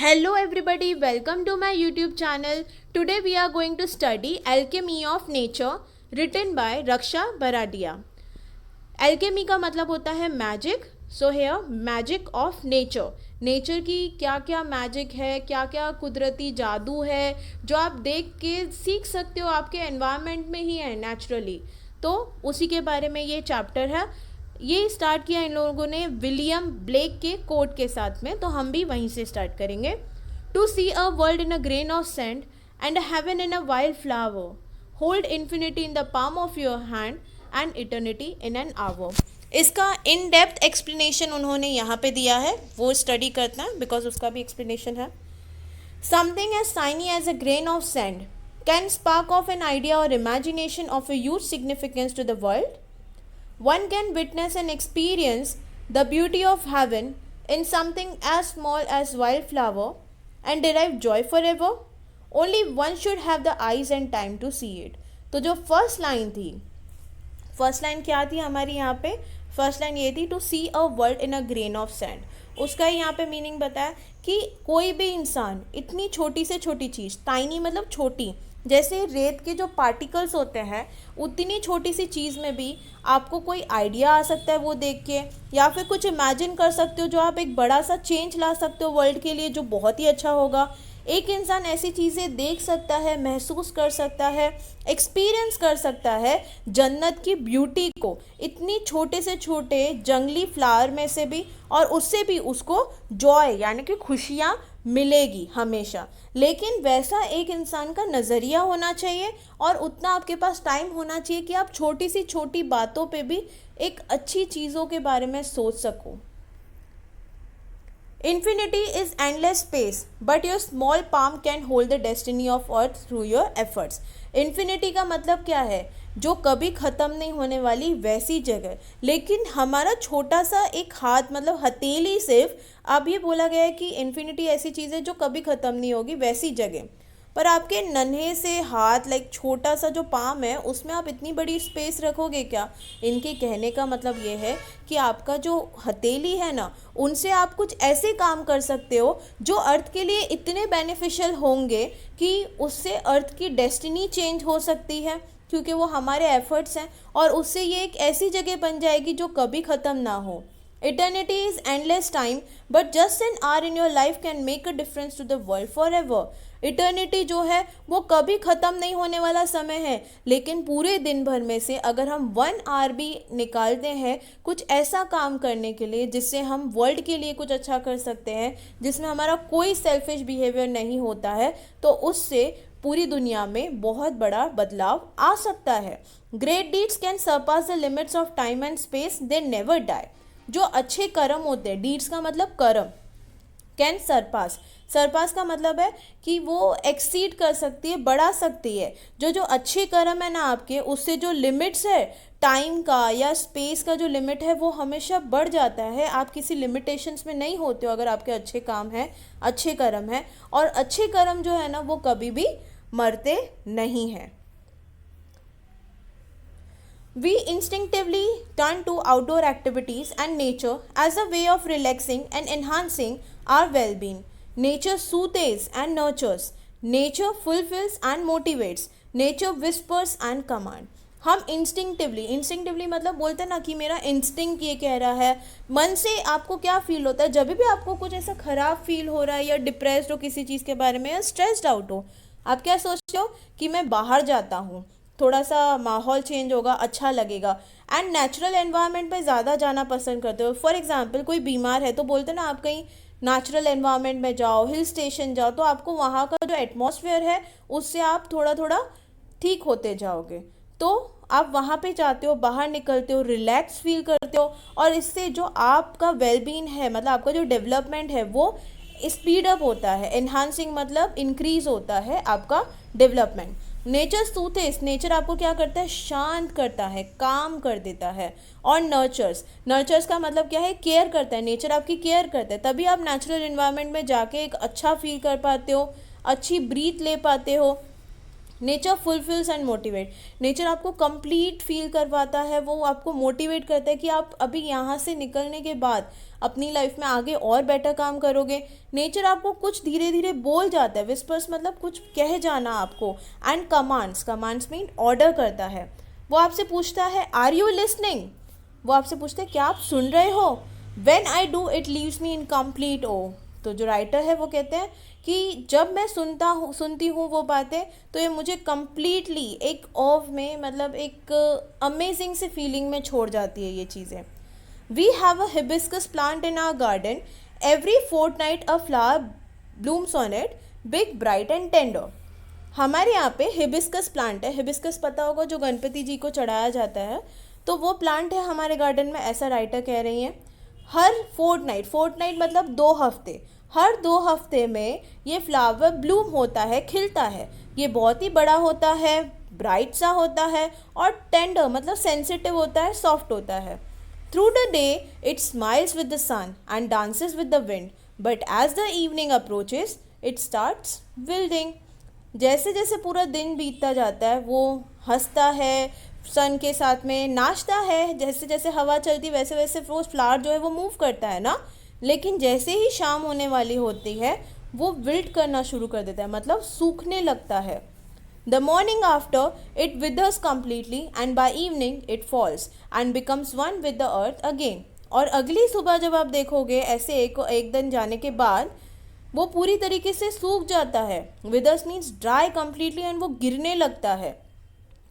Hello everybody, welcome to my YouTube channel. Today we are going to study Alchemy of Nature written by Raksha Baradia. Alchemy का मतलब होता है magic. So here magic of nature. Nature की क्या क्या magic है, क्या क्या कुदरती जादू है जो आप देख के सीख सकते हो, आपके एनवायरनमेंट में ही है नेचुरली. तो उसी के बारे में ये चैप्टर है. ये स्टार्ट किया इन लोगों ने विलियम ब्लेक के कोट के साथ में, तो हम भी वहीं से स्टार्ट करेंगे. To see a world in a grain of sand and heaven in a wild flower, hold infinity in the palm of your hand and eternity in an hour. इसका इन डेप्थ एक्सप्लेनेशन उन्होंने यहाँ पे दिया है, वो study करना है because उसका भी एक्सप्लेनेशन है. Something as tiny as a grain of sand can spark off an idea और imagination of a huge significance to the world. One can witness and experience the beauty of heaven in something as small as wildflower and derive joy forever. Only one should have the eyes and time to see it. तो जो first line थी, first line क्या थी हमारी यहाँ पे? First line ये थी to see a world in a grain of sand. उसका यहाँ पे मीनिंग बताया कि कोई भी इंसान इतनी छोटी से छोटी चीज़, टाइनी मतलब छोटी, जैसे रेत के जो पार्टिकल्स होते हैं उतनी छोटी सी चीज़ में भी आपको कोई आइडिया आ सकता है वो देख के, या फिर कुछ इमेजिन कर सकते हो जो आप एक बड़ा सा चेंज ला सकते हो वर्ल्ड के लिए, जो बहुत ही अच्छा होगा. एक इंसान ऐसी चीज़ें देख सकता है, महसूस कर सकता है, एक्सपीरियंस कर सकता है जन्नत की ब्यूटी को, इतनी छोटे से छोटे जंगली फ्लावर में से भी, और उससे भी उसको जॉय यानी कि खुशियाँ मिलेगी हमेशा. लेकिन वैसा एक इंसान का नज़रिया होना चाहिए और उतना आपके पास टाइम होना चाहिए कि आप छोटी सी छोटी बातों पे भी एक अच्छी चीज़ों के बारे में सोच सको. Infinity is endless space, but your small palm can hold the destiny of earth through your efforts. Infinity का मतलब क्या है? जो कभी ख़त्म नहीं होने वाली वैसी जगह, लेकिन हमारा छोटा सा एक हाथ मतलब हथेली सिर्फ, अब ये बोला गया है कि इन्फिनिटी ऐसी चीज़ है जो कभी ख़त्म नहीं होगी वैसी जगह. पर आपके नन्हे से हाथ, लाइक छोटा सा जो पाम है, उसमें आप इतनी बड़ी स्पेस रखोगे क्या? इनके कहने का मतलब ये है कि आपका जो हथेली है ना, उनसे आप कुछ ऐसे काम कर सकते हो जो अर्थ के लिए इतने बेनिफिशियल होंगे कि उससे अर्थ की डेस्टिनी चेंज हो सकती है, क्योंकि वो हमारे एफर्ट्स हैं, और उससे ये एक ऐसी जगह बन जाएगी जो कभी ख़त्म ना हो. Eternity is endless time, but just an hour in your life can make a difference to the world forever. Eternity जो है वो कभी ख़त्म नहीं होने वाला समय है, लेकिन पूरे दिन भर में से अगर हम 1 आवर भी निकालते हैं कुछ ऐसा काम करने के लिए जिससे हम वर्ल्ड के लिए कुछ अच्छा कर सकते हैं, जिसमें हमारा कोई सेल्फिश बिहेवियर नहीं होता है, तो उससे पूरी दुनिया में बहुत बड़ा बदलाव आ सकता है. Great deeds can surpass the limits of time and space, they never die. जो अच्छे कर्म होते हैं, डीड्स का मतलब कर्म, कैन सरपास, सरपास का मतलब है कि वो एक्सीड कर सकती है, बढ़ा सकती है. जो जो अच्छे कर्म है ना आपके, उससे जो लिमिट्स है टाइम का या स्पेस का, जो लिमिट है वो हमेशा बढ़ जाता है. आप किसी लिमिटेशंस में नहीं होते हो अगर आपके अच्छे काम हैं, अच्छे कर्म हैं. और अच्छे कर्म जो है ना वो कभी भी मरते नहीं हैं. We instinctively turn to outdoor activities and nature as a way of relaxing and enhancing our well-being. Nature soothes and nurtures. Nature fulfills and motivates. Nature whispers and commands. हम इंस्टिंक्टिवली मतलब बोलते हैं ना कि मेरा इंस्टिंक्ट ये कह रहा है. मन से आपको क्या फील होता है जब भी आपको कुछ ऐसा ख़राब फील हो रहा है, या डिप्रेस्ड हो किसी चीज़ के बारे में, या स्ट्रेस्ड आउट हो, आप क्या सोचते हो कि मैं बाहर जाता हूँ, थोड़ा सा माहौल चेंज होगा, अच्छा लगेगा, एंड नेचुरल एनवायरनमेंट पे ज़्यादा जाना पसंद करते हो. फॉर एग्जांपल कोई बीमार है तो बोलते ना आप कहीं नेचुरल एनवायरनमेंट में जाओ, हिल स्टेशन जाओ, तो आपको वहाँ का जो एटमॉस्फेयर है उससे आप थोड़ा थोड़ा ठीक होते जाओगे. तो आप वहाँ पे जाते हो, बाहर निकलते हो, रिलैक्स फील करते हो, और इससे जो आपका वेलबींग है, मतलब आपका जो डेवलपमेंट है वो स्पीड अप होता है. एनहांसिंग मतलब इंक्रीज होता है आपका डेवलपमेंट. नेचर सूथेस, नेचर आपको क्या करता है? शांत करता है, काम कर देता है. और नर्चर्स, नर्चर्स का मतलब क्या है? केयर करता है. नेचर आपकी केयर करता है, तभी आप नेचुरल इन्वायरमेंट में जाके एक अच्छा फील कर पाते हो, अच्छी ब्रीथ ले पाते हो. Nature fulfils and motivate, nature आपको कंप्लीट फील करवाता है, वो आपको मोटिवेट करता है कि आप अभी यहाँ से निकलने के बाद अपनी लाइफ में आगे और बेटर काम करोगे। नेचर आपको कुछ धीरे धीरे बोल जाता है, विस्पर्स मतलब कुछ कह जाना आपको, and commands, commands mean order करता है। वो आपसे पूछता है आर यू लिसनिंग, वो आपसे पूछते हैं क्या आप सुन रहे हो। When I do it leaves me in complete awe, तो जो राइटर है वो कहते हैं कि जब मैं सुनती हूँ वो बातें, तो ये मुझे कम्प्लीटली एक ऑफ में, मतलब एक अमेजिंग से फीलिंग में छोड़ जाती है ये चीज़ें। We have a hibiscus plant in our garden, every fortnight a flower blooms on it, big bright and tender. हमारे यहाँ पे हिबिस्कस प्लांट है, हिबिस्कस पता होगा जो गणपति जी को चढ़ाया जाता है, तो वो प्लांट है हमारे गार्डन में, ऐसा राइटर कह रही हैं। हर फोर्टनाइट मतलब 2 हफ्ते, हर 2 हफ्ते में ये फ्लावर ब्लूम होता है, खिलता है। ये बहुत ही बड़ा होता है, ब्राइट सा होता है, और टेंडर मतलब सेंसिटिव होता है, सॉफ्ट होता है। Through the day it smiles with the sun and dances with the wind, but as the evening approaches it starts wilting. जैसे जैसे पूरा दिन बीतता जाता है वो हंसता है, सन के साथ में नाचता है, जैसे जैसे हवा चलती वैसे वैसे वो फ्लावर जो है वो मूव करता है ना। लेकिन जैसे ही शाम होने वाली होती है वो विल्ट करना शुरू कर देता है, मतलब सूखने लगता है। The morning after it withers completely and by evening it falls and becomes one with the earth again. और अगली सुबह जब आप देखोगे ऐसे एक दिन जाने के बाद वो पूरी तरीके से सूख जाता है, withers means dry completely, and वो गिरने लगता है,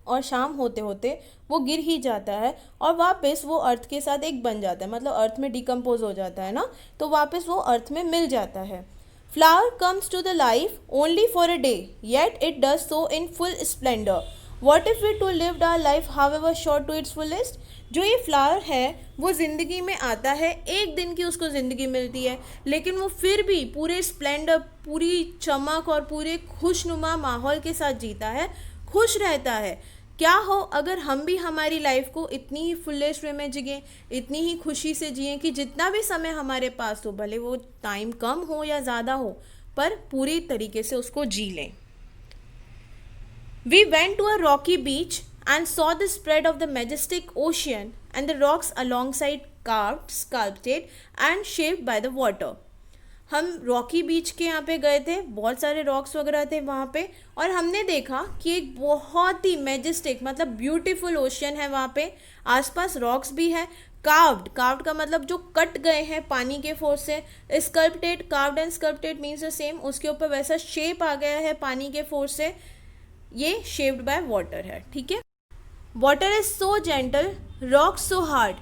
और शाम होते होते वो गिर ही जाता है और वापस वो अर्थ के साथ एक बन जाता है, मतलब अर्थ में डिकम्पोज हो जाता है ना, तो वापस वो अर्थ में मिल जाता है। Flower comes to the life only for a day, yet it does so in full splendour. What if we to live our life however short to its fullest. जो ये फ्लावर है वो ज़िंदगी में आता है, एक दिन की उसको ज़िंदगी मिलती है, लेकिन वो फिर भी पूरे स्प्लेंडर, पूरी चमक और पूरे खुशनुमा माहौल के साथ जीता है, खुश रहता है। क्या हो अगर हम भी हमारी लाइफ को इतनी ही फुलेस्ट वे में जिए, इतनी ही खुशी से जिए कि जितना भी समय हमारे पास हो, भले वो टाइम कम हो या ज़्यादा हो, पर पूरी तरीके से उसको जी लें। We went to a rocky beach and saw the spread of the majestic ocean and the rocks alongside carved, sculpted and shaped by the water. हम रॉकी बीच के यहाँ पे गए थे, बहुत सारे रॉक्स वगैरह थे वहाँ पे, और हमने देखा कि एक बहुत ही मैजेस्टिक मतलब ब्यूटीफुल ओशियन है वहाँ पे, आसपास रॉक्स भी है, कार्व्ड का मतलब जो कट गए हैं पानी के फोर्स से, sculpted, carved and sculpted means the same, उसके ऊपर वैसा शेप आ गया है पानी के फोर्स से, ये शेप्ड बाय वाटर है, ठीक है। Water is so gentle, rock so hard,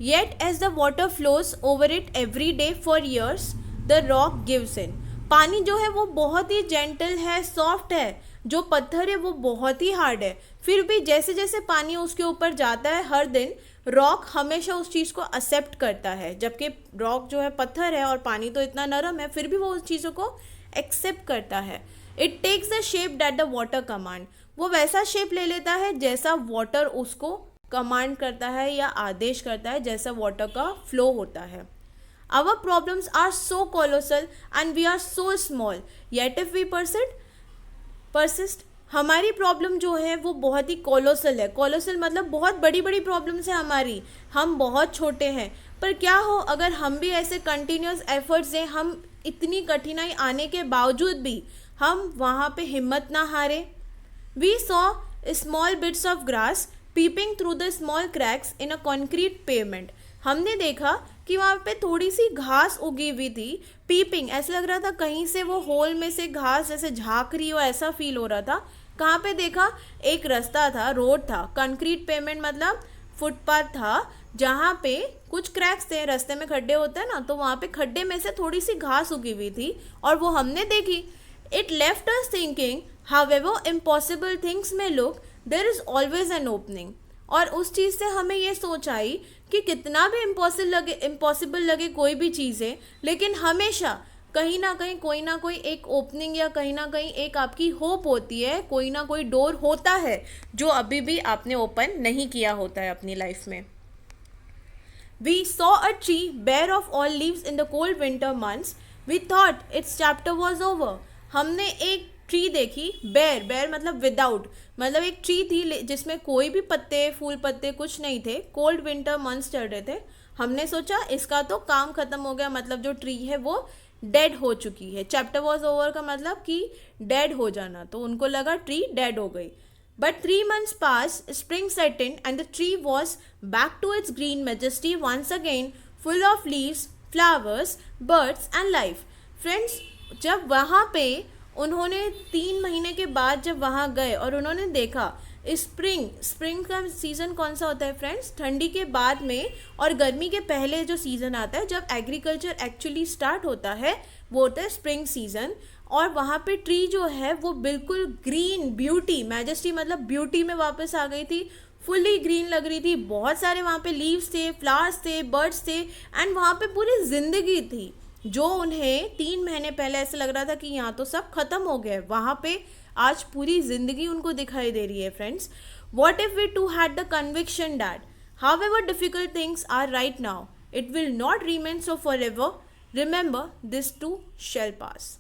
yet as the water flows over it every day for years the rock gives in. पानी जो है वो बहुत ही जेंटल है, सॉफ्ट है, जो पत्थर है वो बहुत ही हार्ड है, फिर भी जैसे जैसे पानी उसके ऊपर जाता है हर दिन, रॉक हमेशा उस चीज़ को एक्सेप्ट करता है, जबकि रॉक जो है पत्थर है और पानी तो इतना नरम है, फिर भी वो उस चीज़ों को एक्सेप्ट करता है। It takes the shape that the water command, वो वैसा शेप ले लेता है जैसा वाटर उसको कमांड करता है या आदेश करता है, जैसा वाटर का फ्लो होता है। Our problems are so colossal and we are so small, yet if we persist, हमारी प्रॉब्लम जो है वो बहुत ही कोलोसल है, कोलोसल मतलब बहुत बड़ी बड़ी प्रॉब्लम्स है हमारी, हम बहुत छोटे हैं, पर क्या हो अगर हम भी ऐसे कंटिन्यूस एफर्ट्स दें, हम इतनी कठिनाई आने के बावजूद भी हम वहाँ पे हिम्मत ना हारे। We saw small bits of grass peeping through the small cracks in a concrete pavement. हमने देखा कि वहाँ पे थोड़ी सी घास उगी हुई थी, पीपिंग ऐसा लग रहा था कहीं से वो होल में से घास जैसे झाँक रही हो, ऐसा फील हो रहा था। कहाँ पे देखा, एक रास्ता था, रोड था, कंक्रीट पेमेंट मतलब फुटपाथ था, जहाँ पे कुछ क्रैक्स थे, रास्ते में खड्डे होते हैं ना, तो वहाँ पे खड्डे में से थोड़ी सी घास उगी हुई थी और वो हमने देखी। It left us thinking however impossible things may look, there is always an opening. और उस चीज़ से हमें ये सोच आई कि कितना भी इम्पॉसिबल लगे कोई भी चीज़ें, लेकिन हमेशा कहीं ना कहीं कोई ना कोई एक ओपनिंग या कहीं ना कहीं एक आपकी होप होती है, कोई ना कोई डोर होता है जो अभी भी आपने ओपन नहीं किया होता है अपनी लाइफ में। We saw a tree bare of all leaves in the cold winter months. We thought its chapter was over. हमने एक ट्री देखी, बेर, बेर मतलब विदाउट, मतलब एक ट्री थी जिसमें कोई भी पत्ते, फूल पत्ते कुछ नहीं थे। कोल्ड विंटर मंथ्स चल रहे थे। हमने सोचा इसका तो काम खत्म हो गया, मतलब जो ट्री है वो डेड हो चुकी है। चैप्टर वॉज ओवर का मतलब कि डेड हो जाना, तो उनको लगा ट्री डेड हो गई। But 3 months passed, spring set in, and the tree was back to its green majesty once again, full of leaves, flowers, birds, and life. Friends, जब वहाँ पे उन्होंने 3 महीने के बाद जब वहाँ गए और उन्होंने देखा स्प्रिंग का सीज़न कौन सा होता है फ्रेंड्स? ठंडी के बाद में और गर्मी के पहले जो सीज़न आता है, जब एग्रीकल्चर एक्चुअली स्टार्ट होता है, वो होता है स्प्रिंग सीज़न। और वहाँ पे ट्री जो है वो बिल्कुल ग्रीन, ब्यूटी, मैजेस्टी मतलब ब्यूटी में वापस आ गई थी। फुल्ली ग्रीन लग रही थी, बहुत सारे वहाँ पे लीव्स थे, फ्लावर्स थे, बर्ड्स थे, एंड वहाँ पे पूरी जिंदगी थी। जो उन्हें 3 महीने पहले ऐसे लग रहा था कि यहाँ तो सब खत्म हो गया है, वहाँ पे आज पूरी जिंदगी उनको दिखाई दे रही है friends. What if we too had the conviction that however difficult things are right now it will not remain so forever, remember this too shall pass.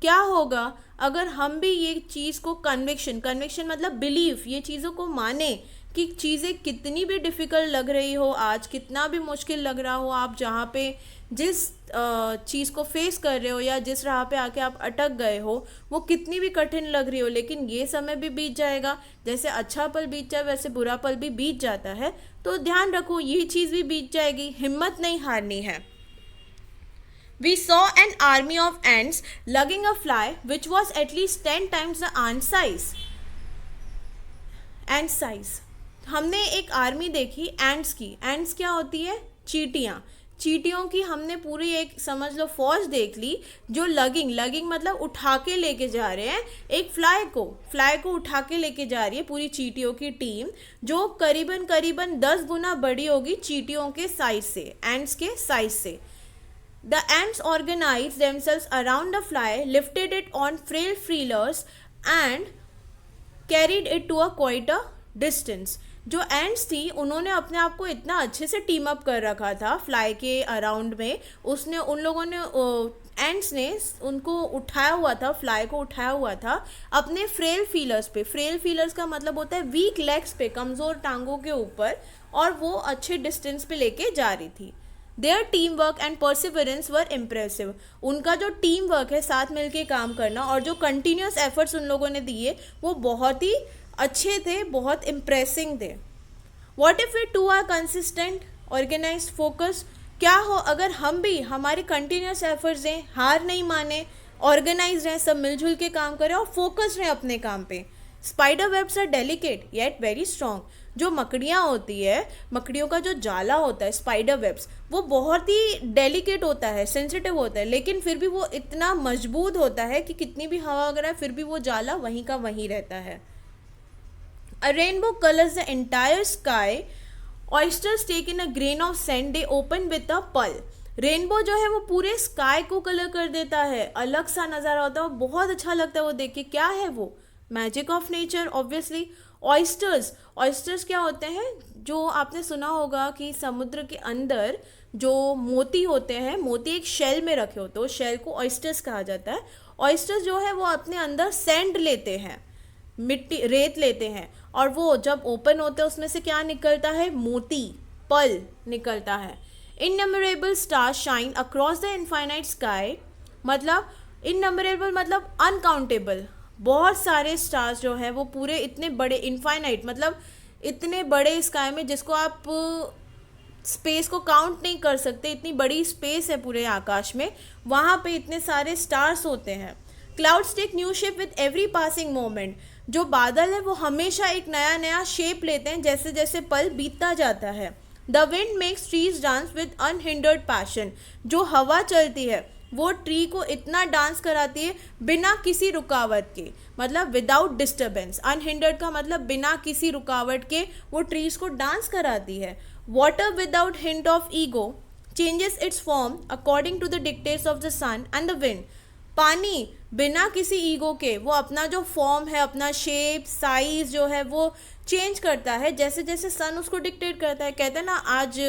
क्या होगा अगर हम भी ये चीज़ को कन्विक्शन मतलब बिलीफ, ये चीज़ों को माने कि चीज़ें कितनी भी डिफ़िकल्ट लग रही हो, आज कितना भी मुश्किल लग रहा हो, आप जहाँ पे जिस चीज़ को फेस कर रहे हो या जिस राह पे आके आप अटक गए हो वो कितनी भी कठिन लग रही हो, लेकिन ये समय भी बीत जाएगा। जैसे अच्छा पल बीत जाए वैसे बुरा पल भी बीत जाता है, तो ध्यान रखो ये चीज़ भी बीत जाएगी, हिम्मत नहीं हारनी है। We saw an army of ants lugging a fly which was at least 10 times the ant size. हमने एक आर्मी देखी एंट्स की। एंट्स क्या होती है? चींटियाँ। चींटियों की हमने पूरी एक समझ लो फौज देख ली, जो लगिंग मतलब उठा के लेके जा रहे हैं एक फ्लाई को उठा के लेके जा रही है पूरी चींटियों की टीम, जो करीबन 10 गुना बड़ी होगी चींटियों के साइज से, एंट्स के साइज से। The ants organized themselves around the fly, lifted it on frail feelers and carried it to a quite a distance. जो एंट्स थी उन्होंने अपने आप को इतना अच्छे से टीम अप कर रखा था फ्लाई के अराउंड में, उन लोगों ने एंट्स ने उनको उठाया हुआ था, फ्लाई को उठाया हुआ था अपने फ्रेल फीलर्स पे। फ्रेल फीलर्स का मतलब होता है वीक लेग्स पे, कमज़ोर टांगों के ऊपर, और वो अच्छे डिस्टेंस पे लेके जा रही थी। Their teamwork and perseverance were impressive. उनका जो टीम वर्क है, साथ मिलके काम करना, और जो कंटिन्यूस एफर्ट्स उन लोगों ने दिए वो बहुत ही अच्छे थे, बहुत इम्प्रेसिंग थे। What if we too are consistent, organized, focused? क्या हो अगर हम भी हमारे कंटिन्यूस एफर्ट्स दें, हार नहीं माने, ऑर्गेनाइज रहें, सब मिलजुल के काम करें और फोकस रहें अपने काम पे। Spider webs are delicate yet very strong. जो मकड़ियाँ होती है, मकड़ियों का जो जाला होता है स्पाइडर वेब्स, वो बहुत ही डेलिकेट होता है, सेंसिटिव होता है, लेकिन फिर भी वो इतना मजबूत होता है कि कितनी भी हवा वगैरह है फिर भी वो जाला वहीं का वहीं रहता है। A rainbow colors the entire sky. Oysters take in a grain of sand, they open with a pearl. Rainbow जो है वो पूरे स्काई को कलर कर देता है, अलग सा नज़ारा होता है, वो बहुत अच्छा लगता है वो देख के। क्या है वो? Magic of nature obviously. Oysters क्या होते हैं? जो आपने सुना होगा कि समुद्र के अंदर जो मोती होते हैं, मोती एक शेल में रखे होते हैं, उस शेल को ऑयस्टर्स कहा जाता है। ऑयस्टर्स जो है वो अपने अंदर सैंड लेते हैं, मिट्टी, रेत लेते हैं, और वो जब ओपन होते हैं उसमें से क्या निकलता है? मोती, पर्ल निकलता है। Innumerable stars shine across the infinite sky, मतलब इननमरेबल मतलब अनकाउंटेबल, बहुत सारे स्टार्स जो है वो पूरे इतने बड़े, इनफाइनाइट मतलब इतने बड़े स्काई में जिसको आप स्पेस को काउंट नहीं कर सकते, इतनी बड़ी स्पेस है पूरे आकाश में, वहाँ पे इतने सारे स्टार्स होते हैं। Clouds take new shape with every passing moment. जो बादल है वो हमेशा एक नया नया शेप लेते हैं जैसे जैसे पल बीतता जाता है। The wind makes trees dance with unhindered passion. जो हवा चलती है वो ट्री को इतना डांस कराती है बिना किसी रुकावट के, मतलब विदाउट डिस्टर्बेंस। अनहिंडर्ड का मतलब बिना किसी रुकावट के वो ट्रीज को डांस कराती है। Water without hint of ego changes its form according to the dictates of the sun and the wind. पानी बिना किसी ईगो के वो अपना जो फॉर्म है, अपना शेप, साइज जो है वो चेंज करता है जैसे जैसे सन उसको डिक्टेट करता है। कहते हैं ना, आज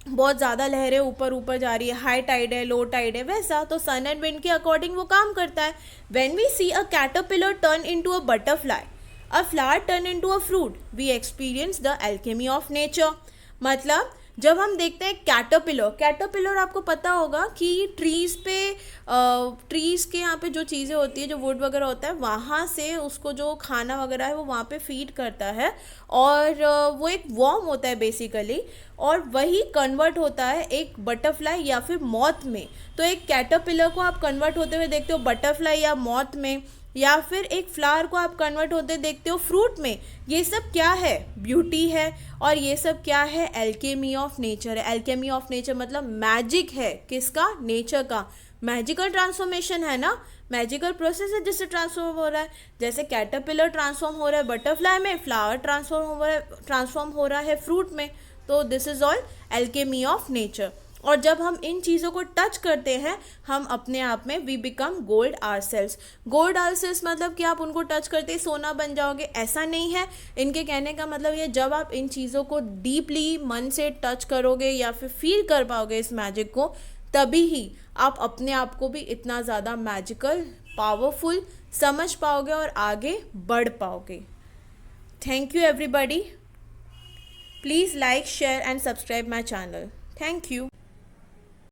बहुत ज़्यादा लहरें ऊपर ऊपर जा रही है, हाई टाइड है, लो टाइड है, वैसा तो सन एंड विंड के अकॉर्डिंग वो काम करता है. When we see a caterpillar turn into a butterfly, a flower turn into a fruit, we experience the alchemy of nature. मतलब जब हम देखते हैं कैटरपिलर, कैटरपिलर आपको पता होगा कि ट्रीज़ पे, ट्रीज़ के यहाँ पे जो चीज़ें होती है, जो वुड वगैरह होता है, वहाँ से उसको जो खाना वगैरह है वो वहाँ पे फीड करता है. और वो एक वॉर्म होता है बेसिकली, और वही कन्वर्ट होता है एक बटरफ्लाई या फिर मॉथ में. तो एक कैटरपिलर को आप कन्वर्ट होते हुए देखते हो बटरफ्लाई या मॉथ में, या फिर एक फ्लावर को आप कन्वर्ट होते देखते हो फ्रूट में. ये सब क्या है? ब्यूटी है. और ये सब क्या है? एल्केमी ऑफ नेचर है. एल्केमी ऑफ नेचर मतलब मैजिक है. किसका? नेचर का. मैजिकल ट्रांसफॉर्मेशन है ना, मैजिकल प्रोसेस है जिससे ट्रांसफॉर्म हो रहा है. जैसे कैटरपिलर ट्रांसफॉर्म हो रहा है बटरफ्लाई में, फ्लावर ट्रांसफॉर्म हो रहा है फ्रूट में. तो this is all alchemy of nature. और जब हम इन चीज़ों को टच करते हैं, हम अपने आप में we become gold ourselves. Gold ourselves मतलब कि आप उनको टच करते ही सोना बन जाओगे, ऐसा नहीं है. इनके कहने का मतलब ये, जब आप इन चीज़ों को डीपली मन से टच करोगे या फिर फील कर पाओगे इस मैजिक को, तभी ही आप अपने आप को भी इतना ज़्यादा मैजिकल, पावरफुल समझ पाओगे और आगे बढ़ पाओगे. Thank you everybody. Please like, share and subscribe my channel. Thank you.